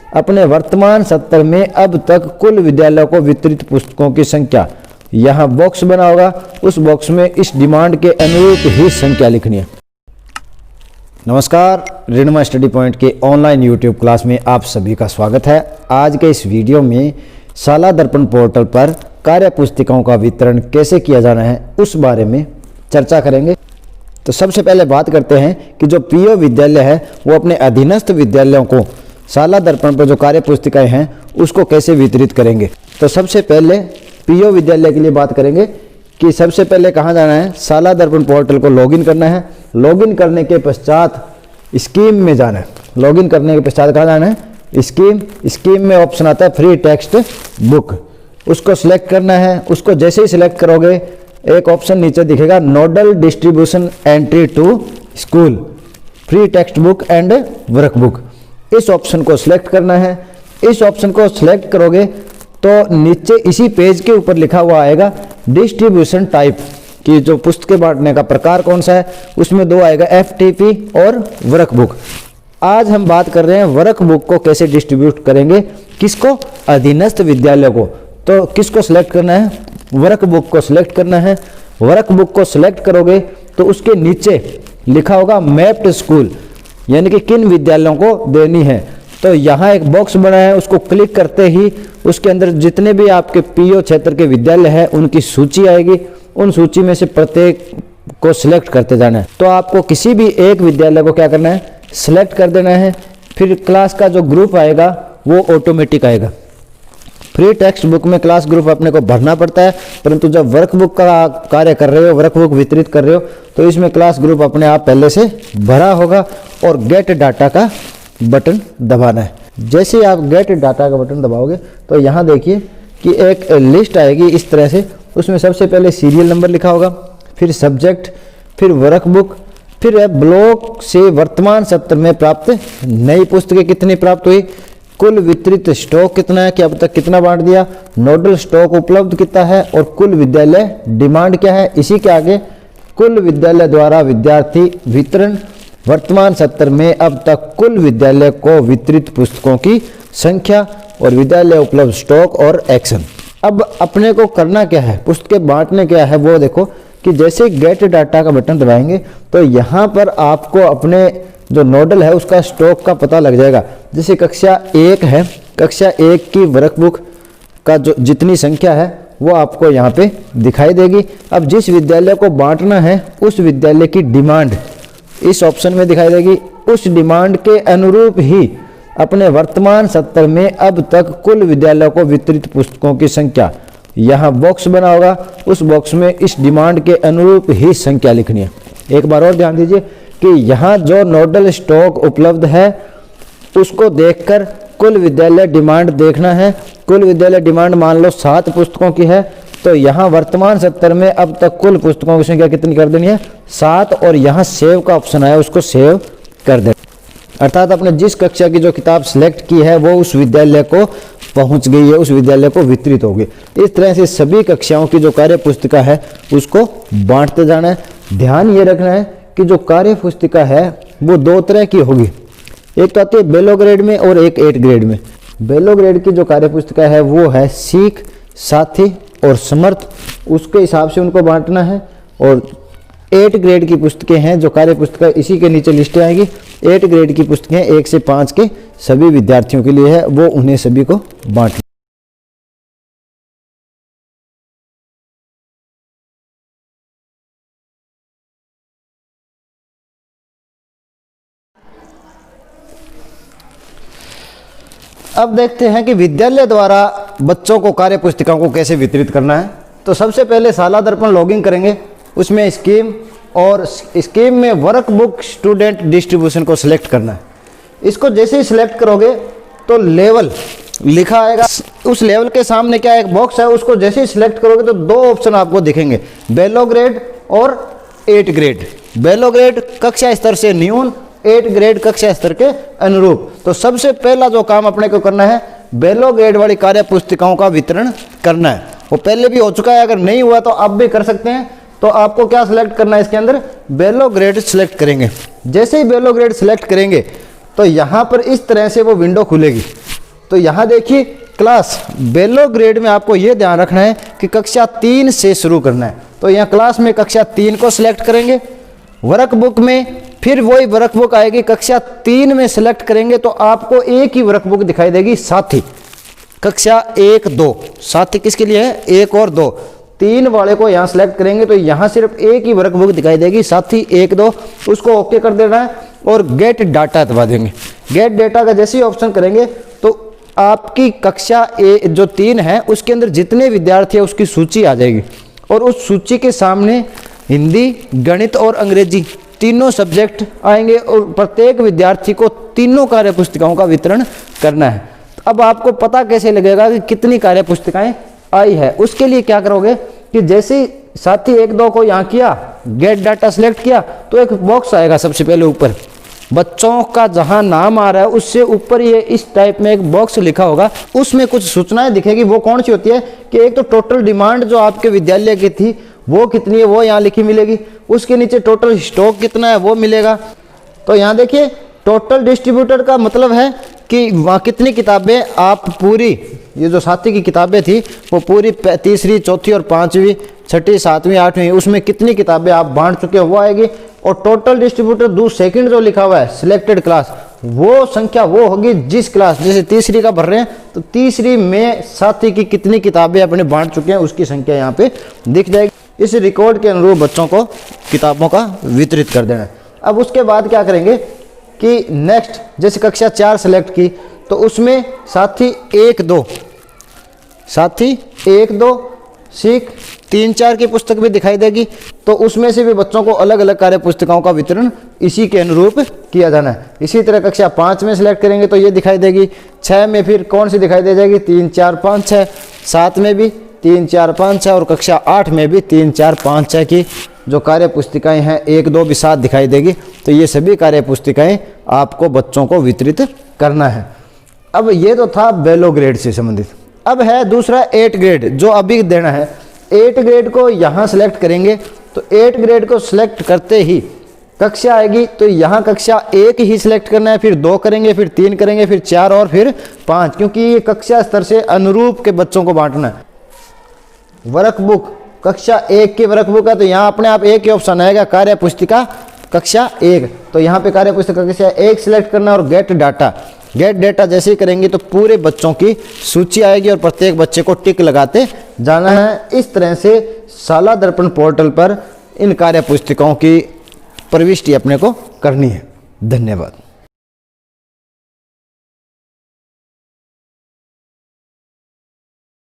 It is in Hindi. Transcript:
अपने वर्तमान सत्र में अब तक कुल विद्यालयों को वितरित पुस्तकों की संख्या। यहाँ बॉक्स बना होगा, उस बॉक्स में इस डिमांड के अनुरूप ही संख्या लिखनी है। नमस्कार, ऋणमा स्टडी पॉइंट के ऑनलाइन यूट्यूब क्लास में आप सभी का स्वागत है। आज के इस वीडियो में शाला दर्पण पोर्टल पर कार्य पुस्तिकाओं का वितरण कैसे किया जाना है उस बारे में चर्चा करेंगे। तो सबसे पहले बात करते हैं कि जो पीओ विद्यालय है वो अपने अधीनस्थ विद्यालयों को शाला दर्पण पर जो कार्य पुस्तिकाएं हैं उसको कैसे वितरित करेंगे। तो सबसे पहले पीओ विद्यालय के लिए बात करेंगे कि सबसे पहले कहाँ जाना है, शाला दर्पण पोर्टल को लॉगिन करना है। लॉगिन करने के पश्चात स्कीम में जाना है। लॉगिन करने के पश्चात कहाँ जाना है, स्कीम में ऑप्शन आता है फ्री टेक्स्ट बुक, उसको सिलेक्ट करना है। उसको जैसे ही सिलेक्ट करोगे एक ऑप्शन नीचे दिखेगा nodal distribution entry to school free text book and workbook. इस ऑप्शन को सिलेक्ट करना है। इस ऑप्शन को सिलेक्ट करोगे तो नीचे इसी पेज के ऊपर लिखा हुआ आएगा डिस्ट्रीब्यूशन टाइप कि जो पुस्तकें बांटने का प्रकार कौन सा है, उसमें दो आएगा एफटीपी और वर्कबुक। आज हम बात कर रहे हैं वर्कबुक को कैसे डिस्ट्रीब्यूट करेंगे, किसको, अधीनस्थ विद्यालय को। तो किसको सिलेक्ट करना है, वर्कबुक को सिलेक्ट करना है। वर्कबुक को सिलेक्ट करोगे तो उसके नीचे लिखा होगा मैप्ड स्कूल, यानी कि किन विद्यालयों को देनी है। तो यहाँ एक बॉक्स बना है, उसको क्लिक करते ही उसके अंदर जितने भी आपके पीओ क्षेत्र के विद्यालय हैं उनकी सूची आएगी। उन सूची में से प्रत्येक को सिलेक्ट करते जाना है। तो आपको किसी भी एक विद्यालय को क्या करना है, सिलेक्ट कर देना है। फिर क्लास का जो ग्रुप आएगा वो ऑटोमेटिक आएगा। फ्री टेक्स्ट बुक में क्लास ग्रुप अपने को भरना पड़ता है, परंतु जब वर्कबुक का कार्य कर रहे हो, वर्कबुक वितरित कर रहे हो, तो इसमें क्लास ग्रुप अपने आप पहले से भरा होगा। और गेट डाटा का बटन दबाना है। जैसे आप गेट डाटा का बटन दबाओगे तो यहाँ देखिए कि एक लिस्ट आएगी इस तरह से। उसमें सबसे पहले सीरियल नंबर लिखा होगा, फिर सब्जेक्ट, फिर वर्कबुक, फिर ब्लॉक से वर्तमान सत्र में प्राप्त नई पुस्तकें कितनी प्राप्त हुई, कुल वितरित स्टॉक कितना है कि अब तक कितना बांट दिया, नोडल स्टॉक उपलब्ध कितना है, और कुल विद्यालय डिमांड क्या है। इसी के आगे कुल विद्यालय द्वारा विद्यार्थी वितरण, वर्तमान सत्र में अब तक कुल विद्यालय को वितरित पुस्तकों की संख्या, और विद्यालय उपलब्ध स्टॉक और एक्शन। अब अपने को करना क्या है, पुस्तकें बांटने क्या है, वो देखो कि जैसे गेट डाटा का बटन दबाएंगे तो यहाँ पर आपको अपने जो नोडल है उसका स्टॉक का पता लग जाएगा। जैसे कक्षा 1 है, कक्षा 1 की वर्कबुक का जो जितनी संख्या है वो आपको यहाँ पे दिखाई देगी। अब जिस विद्यालय को बांटना है उस विद्यालय की डिमांड इस ऑप्शन में दिखाई देगी। उस डिमांड के अनुरूप ही अपने वर्तमान सत्र में अब तक कुल विद्यालयों को वितरित पुस्तकों की संख्या। यहाँ बॉक्स बना होगा, उस बॉक्स में इस डिमांड के अनुरूप ही संख्या लिखनी है। एक बार और ध्यान दीजिए कि यहाँ जो नोडल स्टॉक उपलब्ध है उसको देखकर कुल विद्यालय डिमांड देखना है। कुल विद्यालय डिमांड मान लो 7 पुस्तकों की है, तो यहाँ वर्तमान सत्र में अब तक कुल पुस्तकों की संख्या कितनी कर देनी है, 7। और यहाँ सेव का ऑप्शन आया, उसको सेव कर दे, अर्थात आपने जिस कक्षा की जो किताब सिलेक्ट की है वो उस विद्यालय को पहुंच गई है, उस विद्यालय को वितरित होगी। इस तरह से सभी कक्षाओं की जो कार्य पुस्तिका है उसको बांटते जाना है। ध्यान ये रखना है कि जो कार्य पुस्तिका है वो 2 तरह की होगी, एक तो आती है बेलो ग्रेड में और एक 8 ग्रेड में। बेलो ग्रेड की जो कार्य पुस्तिका है वो है सीख, साथी और समर्थ, उसके हिसाब से उनको बांटना है। और 8 ग्रेड की पुस्तकें हैं जो कार्य पुस्तकें, इसी के नीचे लिस्टें आएगी। 8 ग्रेड की पुस्तकें 1 से 5 के सभी विद्यार्थियों के लिए है, वो उन्हें सभी को बांटना। अब देखते हैं कि विद्यालय द्वारा बच्चों को कार्य पुस्तिकाओं को कैसे वितरित करना है। तो सबसे पहले शाला दर्पण लॉगिन करेंगे, उसमें स्कीम, और स्कीम में वर्कबुक स्टूडेंट डिस्ट्रीब्यूशन को सिलेक्ट करना है। इसको जैसे ही सिलेक्ट करोगे तो लेवल लिखा आएगा, उस लेवल के सामने क्या एक बॉक्स है, उसको जैसे ही सिलेक्ट करोगे तो 2 ऑप्शन आपको दिखेंगे, बेलो ग्रेड और 8 ग्रेड। बेलो ग्रेड कक्षा स्तर से न्यून, 8 ग्रेड कक्षा स्तर के अनुरूप। तो सबसे पहला जो काम अपने को करना है बेलो ग्रेड वाली कार्य पुस्तिकाओं का वितरण करना है। वो पहले भी हो चुका है, अगर नहीं हुआ तो आप भी कर सकते हैं। तो आपको क्या सिलेक्ट करना है, इसके अंदर बेलो ग्रेड सिलेक्ट करेंगे। जैसे ही बेलो ग्रेड सिलेक्ट करेंगे तो यहाँ पर इस तरह से वो विंडो खुलेगी। तो यहाँ देखिए क्लास बेलो ग्रेड में आपको ये ध्यान रखना है कि कक्षा 3 से शुरू करना है। तो यहाँ क्लास में कक्षा 3 को सिलेक्ट करेंगे। वर्कबुक में फिर वही वर्कबुक आएगी, कक्षा 3 में सिलेक्ट करेंगे तो आपको एक ही वर्कबुक दिखाई देगी, साथी कक्षा 1 2। साथी किसके लिए है? 1 और 2। 3 वाले को यहाँ सिलेक्ट करेंगे तो यहाँ सिर्फ एक ही वर्कबुक दिखाई देगी, साथी 1 2। उसको ओके कर देना है और गेट डाटा दबा देंगे। गेट डाटा का जैसे ही ऑप्शन करेंगे तो आपकी कक्षा जो 3 है उसके अंदर जितने विद्यार्थी है उसकी सूची आ जाएगी और उस सूची के सामने हिंदी, गणित और अंग्रेजी तीनों सब्जेक्ट आएंगे और प्रत्येक विद्यार्थी को तीनों कार्य पुस्तिकाओं का वितरण करना है। अब आपको पता कैसे लगेगा कि कितनी कार्य पुस्तिकाएं आई है? उसके लिए क्या करोगे कि जैसे ही साथी 1 2 को यहाँ किया, गेट डाटा सिलेक्ट किया तो एक बॉक्स आएगा सबसे पहले ऊपर, बच्चों का जहां नाम आ रहा है उससे ऊपर ये इस टाइप में एक बॉक्स लिखा होगा, उसमें कुछ सूचनाएं दिखेगी। वो कौन सी होती है कि एक तो टोटल डिमांड जो आपके विद्यालय की थी वो कितनी है वो यहाँ लिखी मिलेगी, उसके नीचे टोटल स्टॉक कितना है वो मिलेगा। तो यहाँ देखिए टोटल डिस्ट्रीब्यूटर का मतलब है कि वहाँ कितनी किताबें आप पूरी, ये जो साथी की किताबें थी वो पूरी तीसरी, चौथी और 5वीं, 6ठी, 7वीं, 8वीं उसमें कितनी किताबें आप बांट चुके हो वो आएगी। और टोटल डिस्ट्रीब्यूटर सेकंड जो लिखा हुआ है सिलेक्टेड क्लास, वो संख्या वो होगी जिस क्लास, जैसे तीसरी का भर रहे हैं तो तीसरी में साथी की कितनी किताबें अपने बांट चुके हैं उसकी संख्या यहाँ पे दिख जाएगी। इस रिकॉर्ड के अनुरूप बच्चों को किताबों का वितरित कर देना है। अब उसके बाद क्या करेंगे कि नेक्स्ट जैसे कक्षा 4 सेलेक्ट की तो उसमें साथी 1 2, साथी 1 2 सीख 3 4 की पुस्तक भी दिखाई देगी। तो उसमें से भी बच्चों को अलग अलग कार्य पुस्तिकाओं का वितरण इसी के अनुरूप किया जाना है। इसी तरह कक्षा 5 में सिलेक्ट करेंगे तो ये दिखाई देगी। 6 में फिर कौन सी दिखाई दे जाएगी? 3 4 5 6। 7 में भी 3 4 5 6 और कक्षा 8 में भी 3 4 5 6 की जो कार्य पुस्तिकाएं हैं 1 2 भी साथ दिखाई देगी। तो ये सभी कार्य पुस्तिकाएं आपको बच्चों को वितरित करना है। अब ये तो था बेलो ग्रेड से संबंधित। अब है दूसरा 8 ग्रेड जो अभी देना है। 8 ग्रेड को यहाँ सिलेक्ट करेंगे तो 8 ग्रेड को सिलेक्ट करते ही कक्षा आएगी तो यहाँ कक्षा 1 ही सिलेक्ट करना है, फिर 2 करेंगे, फिर 3 करेंगे, फिर 4 और फिर 5, क्योंकि ये कक्षा स्तर से अनुरूप के बच्चों को बांटना है। वर्कबुक कक्षा 1 की वर्कबुक है तो यहाँ अपने आप एक ही ऑप्शन आएगा, कार्य पुस्तिका कक्षा 1। तो यहाँ पे कार्य पुस्तिका कक्षा 1 सिलेक्ट करना और गेट डाटा। गेट डाटा जैसे ही करेंगे तो पूरे बच्चों की सूची आएगी और प्रत्येक बच्चे को टिक लगाते जाना है। इस तरह से शाला दर्पण पोर्टल पर इन कार्य पुस्तिकाओं की प्रविष्टि अपने को करनी है। धन्यवाद।